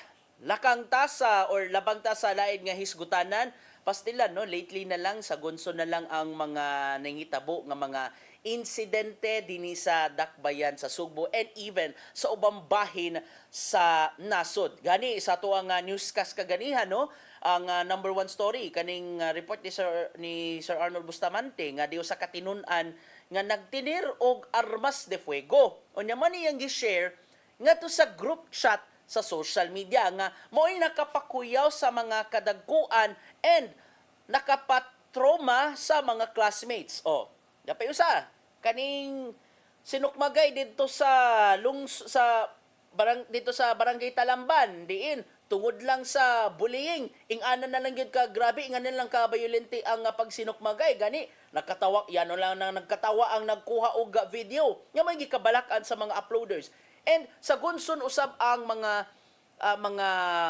lakang tasa or labang tasa lain nga hisgutanan, pastilan, no? Lately na lang, sa gunso na lang ang mga nangitabo nga mga insidente dinhi sa Dakbayan sa Sugbo and even sa ubang bahin sa nasod. Gani sa to ang newscast kaganihan, no? Ang number one story kaning report ni Sir Arnold Bustamante nga diyo sa katinunan nga nagtinir og armas de fuego. Unya man iyang gi-share nga to sa group chat sa social media nga mo'y nakapakuyaw sa mga kadagkuan and nakapatroma sa mga classmates. Oh, dapay usa kaning sinukmagay dito sa dito sa Barangay Talamban diin tungod lang sa bullying, ingana na lang yun ka grabe, ingana lang ka violente ang pagsinukmagay, gani, nakatawa, yan lang na nagkatawa ang nagkuha og video, nga may gikabalakan sa mga uploaders. And sa gunson usab ang mga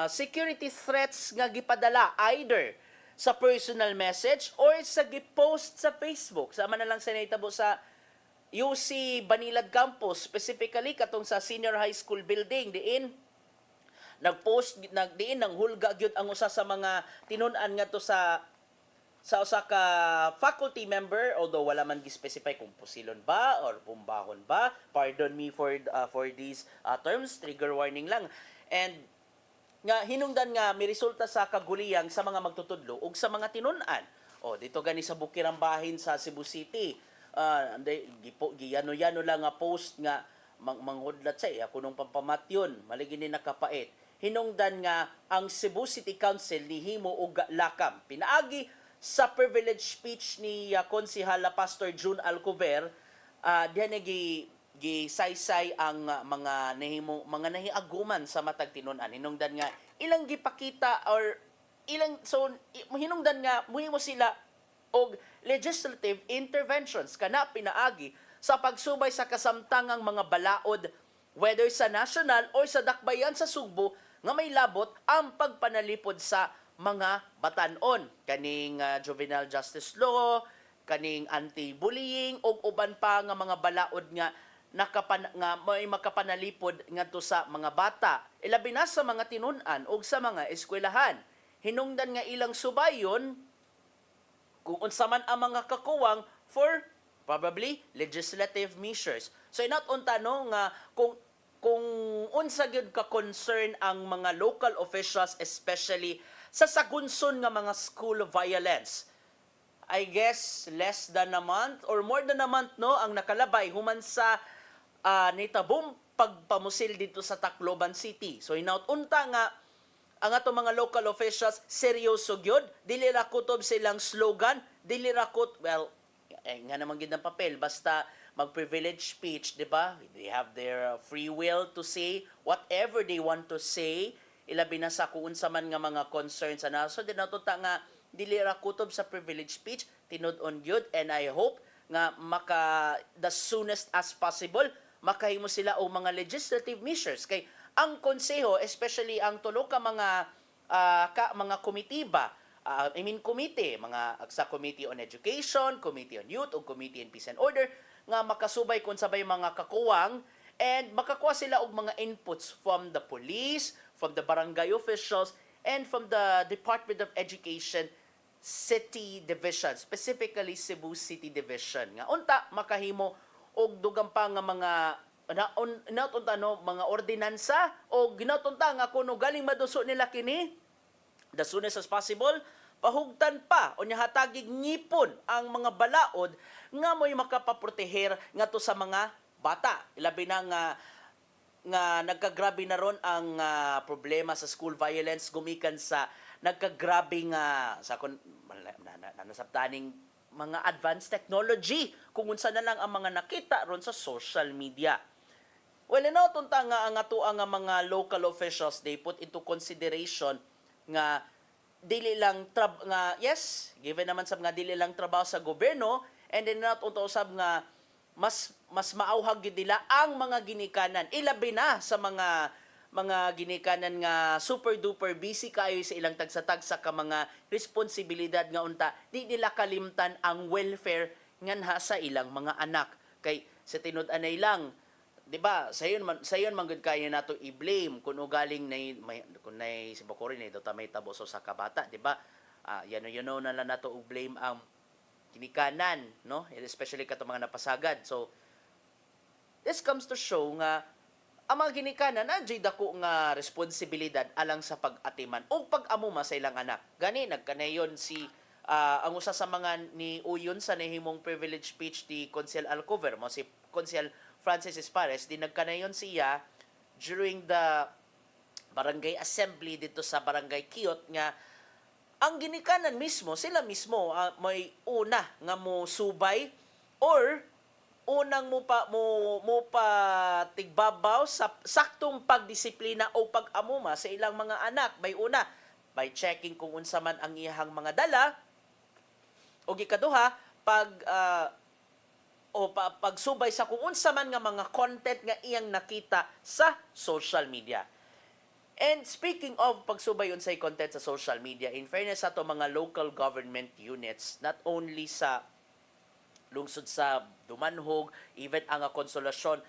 security threats nga gipadala either sa personal message or sa gipost sa Facebook. Sama na lang sa naitabo sa UC Banilad Campus, specifically katong sa senior high school building, diin, nagpost diin nang hulga gyud ang usa sa mga tinun-an nga to sa usa ka faculty member, although wala man gi-specify kung pusilon ba or pumbahon ba. Pardon me for these terms, trigger warning lang. And nga hinungdan nga may resulta sa kaguliyang sa mga magtutudlo ug sa mga tinun-an. O dito gani sa Bukirang Bahin sa Cebu City, giyano-yano lang nga post nga manghudlat sa iya kunong pampamatyon maligi ni nakapait. Hinungdan nga ang Cebu City Council nihimo og lakam. Pinaagi sa privilege speech ni Konsihala Pastor June Alcover, diyan gisaysay ang mga nahiaguman sa matag tinun-an. Hinungdan nga ilang gipakita or ilang hinungdan nga muhimo sila og legislative interventions kana pinaagi sa pagsubay sa kasamtangang mga balaod whether sa national or sa dakbayan sa Sugbo nga may labot ang pagpanalipod sa mga batan-on kaning juvenile justice law, kaning anti-bullying ug uban pa nga mga balaod nga may makapanalipod ngadto sa mga bata, ilabi na sa mga tinun-an ug sa mga eskwelahan. Hinungdan nga ilang subayon kung unsa man ang mga kakuwang for probably legislative measures. So inat-unta no nga kung unsa gyud ka concern ang mga local officials especially sa sagunson nga mga school violence. I guess less than a month or more than a month no ang nakalabay human sa nitabong pagpamusil dito sa Tacloban City. So inat-unta nga ang ato mga local officials seryoso gyud, dili ra kutob silang slogan, dili ra nga naman gid ang papel basta mag-privilege speech, di ba? They have their free will to say whatever they want to say. Ilabi na sa kung unsa man nga mga concerns sa naso. Di natuta nga dili ra kutob sa privilege speech, tinud-on gyud, and I hope nga the soonest as possible makahimo sila og mga legislative measures kay ang konseho, especially ang tulo ka mga komitiba, committee, sa Committee on Education, Committee on Youth, o Committee on Peace and Order, nga makasubay kung sabay mga kakuwang, and makakuha sila og mga inputs from the police, from the barangay officials, and from the Department of Education City Division, specifically Cebu City Division. Nga unta, makahimo og dugang pa nga mga mga ordinansa o ginatunta nga kuno galing maduso nila kini the soonest as possible pahugtan pa o nya hatagig ngipon ang mga balaod nga mo'y makapaproteher nga to sa mga bata. Ilabi na nga nagkagrabe na ron ang problema sa school violence gumikan sa nagkagrabe nga sa nasabtaning mga advanced technology kung unsa na lang ang mga nakita ron sa social media. Well, tunta nga ang ato ang mga local officials, they put into consideration nga dili lang yes, given naman sab nga dili lang trabaho sa gobyerno, and then usab nga mas maauhag gid nila ang mga ginikanan ilabi na sa mga mga ginikanan nga super duper busy kayo sa ilang tagsa-tagsa ka mga responsibilidad nga unta, di nila kalimtan ang welfare nganha sa ilang mga anak. Kay sa tinud-anay lang, 'di ba? Sayon man gud kayo nato i-blame kung ugaling kung nay si Bokori na ito may tabo sa kabata, 'di ba? Yan na lang nato og blame ang ginikanan, no? Especially kato mga napasagad. So this comes to show nga ang mga ginikanan nandiyo dako nga responsibilidad alang sa pag-atiman o pag-amuma sa ilang anak. Gani nagkanayon si ang usa sa mga ni uyon sa nahimong privilege speech ni Consiel Alcover mo si Consiel Francis Espares di nagkanayon siya during the barangay assembly dito sa barangay Kiot nga ang ginikanan mismo sila mismo may una nga mo subay or unang mo pa tigbabaw sa saktong pagdisiplina o pag-amuma sa ilang mga anak. May una, by checking kung unsa man ang iyang mga dala, o ikaduha, pagsubay sa kung unsa man nga mga content nga iyang nakita sa social media. And speaking of pagsubay unsay content sa social media, in fairness sa to mga local government units, not only sa lungsod sa Dumanhog, even ang Konsolasyon,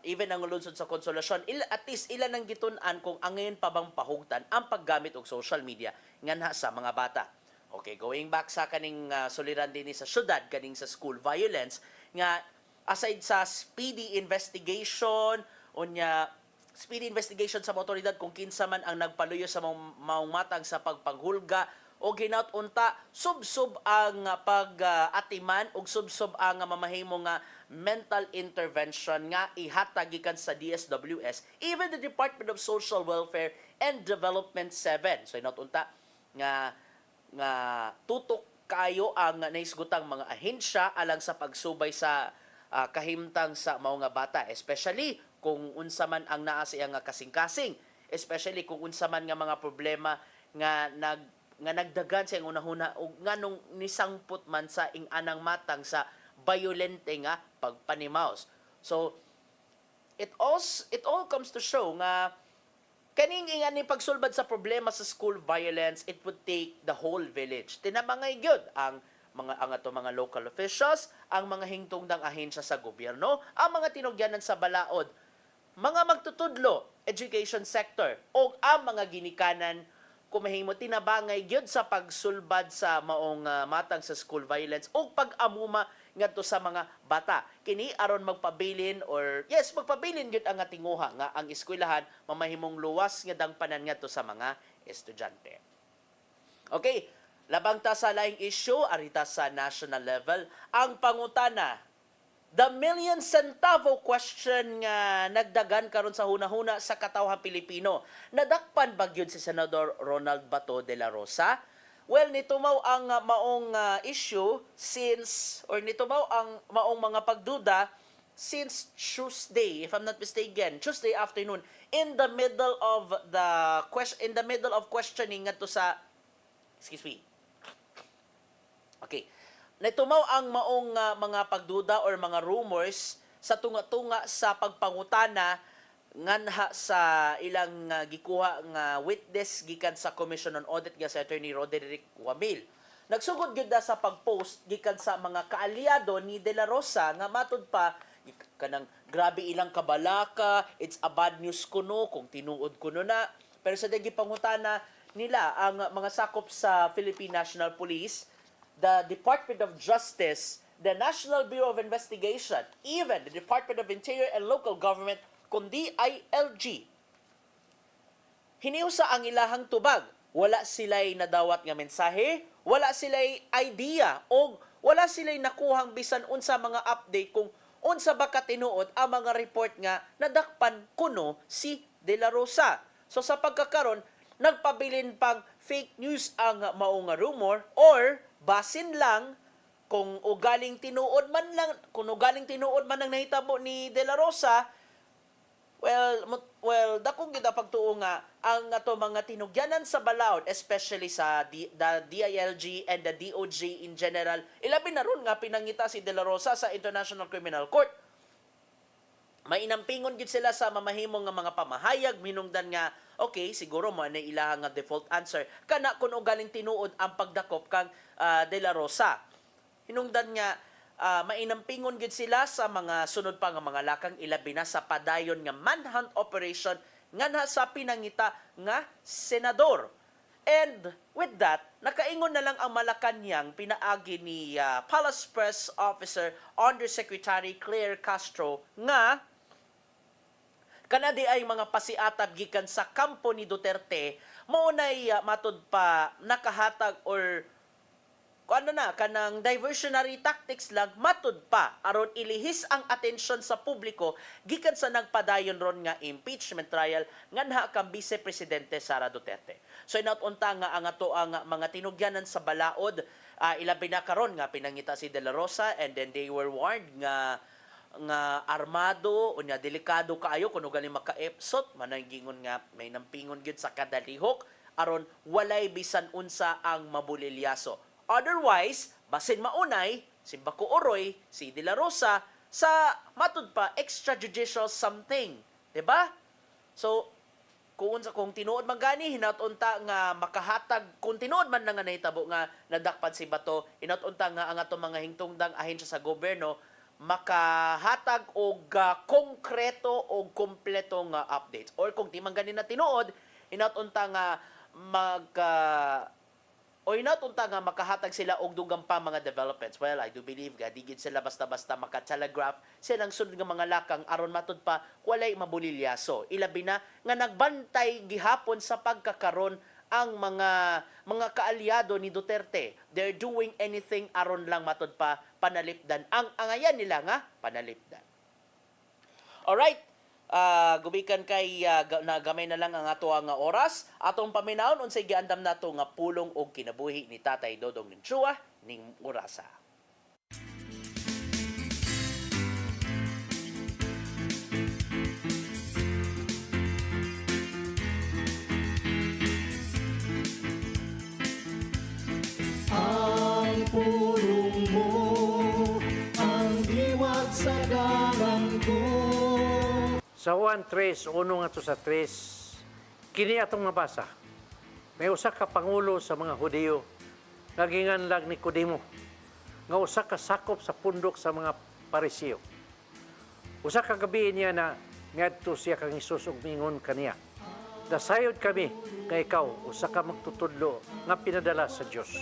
even ang lungsod sa Konsolasyon, at least ilan ang gitun-an kung ang ngayon pa bang pahugtan ang paggamit og social media nganha sa mga bata. Okay, going back sa kaning suliran din sa syudad, kaning sa school violence, nga aside sa speedy investigation, speedy investigation sa mga otoridad kung kinsa man ang nagpaluyo sa maong matang sa pagpanghulga o ginaut-unta, subsub ang pag-atiman o subsub ang mamahimo nga mental intervention nga ihatag gikan sa DSWS, even the Department of Social Welfare and Development 7. So inaut-unta nga tutok kayo ang naisgutang mga ahensya alang sa pagsubay sa kahimtang sa mao nga bata, especially kung unsa man ang naa sa iyang kasing-kasing, especially kung unsa man nga mga problema nga nagdagan sa iyang unahuna o nganong nisangput man sa ing-anang matang sa violente nga pagpanimaos. So it all comes to show nga kaning ingani pagsulbad sa problema sa school violence, it would take the whole village. Tinamangay gyud ang mga local officials, ang mga hingtungdang ahensya sa gobyerno, ang mga tinugyanan sa balaod, mga magtutudlo, education sector, o ang mga ginikanan kumahimo tinabangay gyud sa pagsulbad sa maong matang sa school violence o pag-amuma ngadto sa mga bata. Kini aron magpabilin magpabilin gyud ang tinguha nga ang eskwelahan mamahimong luwas nga dangpanan ngadto sa mga estudyante. Okay, labang ta sa laing issue arita sa national level, ang pangutana, the million centavo question nga nagdagan karon sa hunahuna sa katawhan Pilipino. Nadakpan ba gyud si Senador Ronald Bato de la Rosa? Well, nitumaw ang maong issue nitumaw ang maong mga pagduda since Tuesday, if I'm not mistaken, Tuesday afternoon, in the middle of questioning ngadto sa Okay. Nitumaw ang maong mga pagduda or mga rumors sa tunga-tunga sa pagpangutana nganha sa ilang gikuha nga witness gikan sa Commission on Audit nga sa Attorney Roderick Wamil. Nagsugod gyud sa pagpost gikan sa mga kaalyado ni De La Rosa nga matud pa kanang grabe ilang kabalaka, it's a bad news kuno kung tinuod kuno na. Pero sa dagi pangutana nila ang mga sakop sa Philippine National Police, the Department of Justice, the National Bureau of Investigation, even the Department of Interior and Local Government, kundi ILG. Hiniusa ang ilahang tubag. Wala sila'y nadawat nga mensahe, wala sila'y idea, o wala sila'y nakuhang bisan unsa mga update kung unsa ba katinuod ang mga report nga nadakpan kuno si De La Rosa. So sa pagkakaron, nagpabilin pang fake news ang maong rumor or basin lang kung ugaling tinuod man ang nahitabo ni De La Rosa. Well, dakong gid pagtuo nga ang ato mga tinugyanan sa balaod, especially sa the DILG and the DOJ in general, ilabi na ron nga pinangita si De La Rosa sa International Criminal Court. Mainampingon gid sila sa mamahimong nga mga pamahayag, minungdan nga okay, siguro mo na ilaha nga default answer kana kun galing tinuod ang pagdakop kang De La Rosa. Hinungdan nga mainampingon gid sila sa mga sunod pa nga mga lakang, ilabi na sa padayon nga manhunt operation nga sa pinangita nga senador. And with that, nakaingon na lang ang Malacanang pinaagi ni Palace Press Officer Undersecretary Claire Castro nga kanadi ay mga pasiatab gikan sa kampo ni Duterte mao nay matud pa nakahatag or kanang diversionary tactics lang matud pa aron ilihis ang atensyon sa publiko gikan sa nagpadayon ron nga impeachment trial nganha kang Vice Presidente Sara Duterte. So inatunta nga ang ato ang mga tinugyanan sa balaod, ilabi na karon nga pinangita si De La Rosa, and then they were warned nga armado unya delikado kaayo kuno gali makaepsot mananggingon nga may nampingon gyud sa kadalihok aron walay bisan unsa ang mabulilyaso. Otherwise, basin maunay, si Baco Oroy, si De La Rosa, sa matud pa, extrajudicial something. Diba? So, kung tinuod man gani, hinatunta nga makahatag, kung tinuod man na nga nahitabo nga nadakpan si Bato, hinatunta nga ang atong mga hingtungdang ahensya sa gobyerno, makahatag og konkreto o kompleto nga updates. Or kung di man gani na tinuod, hinatunta nga inatunta nga makahatag sila og dugang pa mga developments. Well, I do believe digid sila basta-basta makatelegraph silang sunod nga mga lakang aron matud pa walay mabulilyaso. Ilabi na nga nagbantay gihapon sa pagkakaron ang mga kaalyado ni Duterte. They're doing anything aron lang matud pa panalipdan ang angayan nila nga panalipdan. Alright. Gubikan kay nagamay na lang ang ato nga oras. Atong paminaon unsay giandam nato nga pulong og kinabuhi ni Tatay Dodong Nensua ning Urasa. Ang pulong mo ang diwag sa dalang ko. Sa Juan 3, uno nga to sa 3, kini atong mabasa. May usa ka pangulo sa mga Hudiyo, naginganlag ni Nicodemo, nga usa ka sakop sa pundok sa mga Parisiyo. Usa ka gabi niya na ngadto siya kang Hesus ug mingon kaniya, dasayod kami nga ikaw usa ka magtutudlo nga pinadala sa Dios.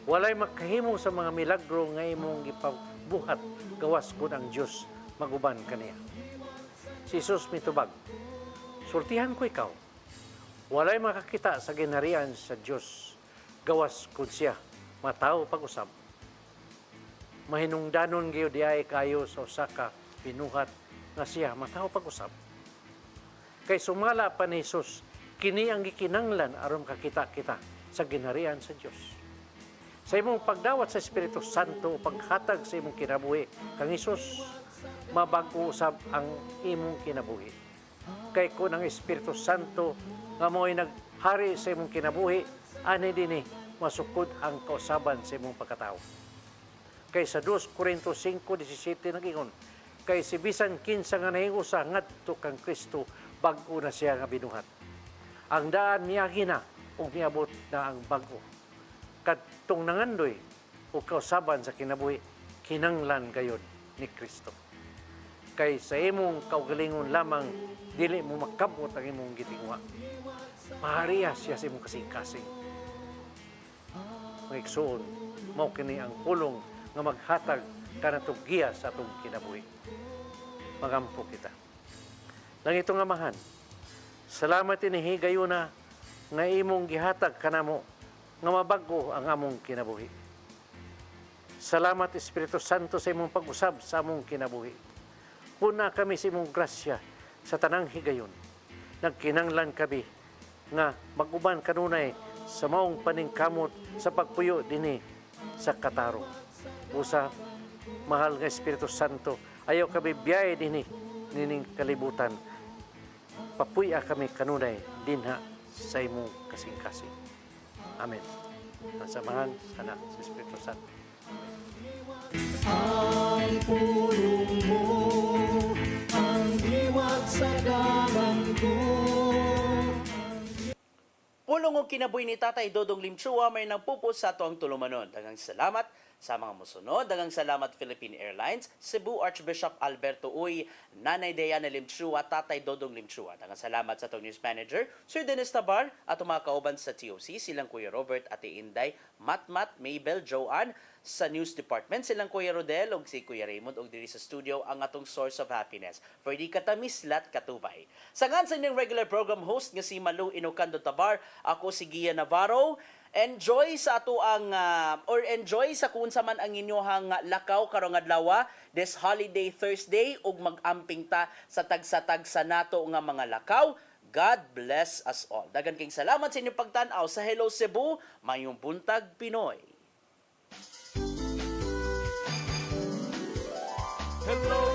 Walay makahimo sa mga milagro nga imong gipabuhat gawas kun ang Dios maguban kaniya. Si Jesus mitubag, sultihan ko ikaw, walay makakita sa ginharian sa Diyos, gawas kun siya, mataw pag-usab. Mahinungdanon gyud diay kayo sa usa ka binuhat nga siya mataw pag-usab. Kay sumala pa ni Jesus, kini ang gikinanglan aron kakita kita sa ginharian sa Diyos. Sa imong pagdawat sa Espiritu Santo, paghatag sa imong kinabuhi, kang Jesus, mabag-o usab ang imong kinabuhi. Kay kung ang Espiritu Santo nga mo'y naghari sa imong kinabuhi, ani dinhi masukod ang kausaban sa imong pagkatao. Kay sa 2 Corinto 5:17 nagingon, kay si bisan kinsa nga nahiusa ngadto kang Kristo, bag-o na siya nga binuhat. Ang daan niya gina ug niabot na ang bag-o. Kadtong nangandoy o kausaban sa kinabuhi, kinanglan gayud ni Kristo. Kay sa imong kaugalingon lamang dili mo makabot ang imong gitingwa. Mahariya siya sa imong kasing-kasing. Magigsoon, mao kini ang pulong nga maghatag kanatong giya sa atong kinabuhi. Magampo kita. Langitong Amahan, salamat inihi gayuna nga imong gihatag kanamo nga mabag-o ang among kinabuhi. Salamat Espiritu Santo sa imong pag-usab sa among kinabuhi. Una kami sa imong grasya sa tanang higayon. Nagkinanglan kami nga mag-uban kanunay sa maong paningkamot sa pagpuyo dinhi sa katarong. Usa, mahal nga Espiritu Santo, ayaw kami biyay dinhi nining kalibutan. Papuya kami kanunay dinha sa imong kasing-kasing. Amen. Ang samahan sa Anak sa Espiritu Santo. Ang pulong mo ug kinabuhi ni Tatay Dodong Limchua may nagpupos sa ato ang tulumanon. Daghang salamat sa mga musunod. Daghang salamat Philippine Airlines, Cebu Archbishop Alberto Uy, Nanay Diana Limchua, Tatay Dodong Limchua. Daghang salamat sa atong news manager, Sir Dennis Tabar, at mga kauban sa TOC, silang Kuya Robert, Ate Inday, Matmat, Mabel, Joanne, sa news department, silang Kuya Rodel ug si Kuya Raymond ug diri sa studio ang atong source of happiness for di katamislat katubay. Sa ngan sa inyong regular program host nga si Malu Inocando Tabar, ako si Gia Navarro. Enjoy sa ato ang enjoy sa kung sa man ang inyohang lakaw karong adlaw this holiday Thursday ug mag-amping ta sa tagsa-tagsa nato nga mga lakaw. God bless us all. Dagan king salamat sa inyong pagtan-aw sa Hello Cebu, mayong buntag Pinoy. Hello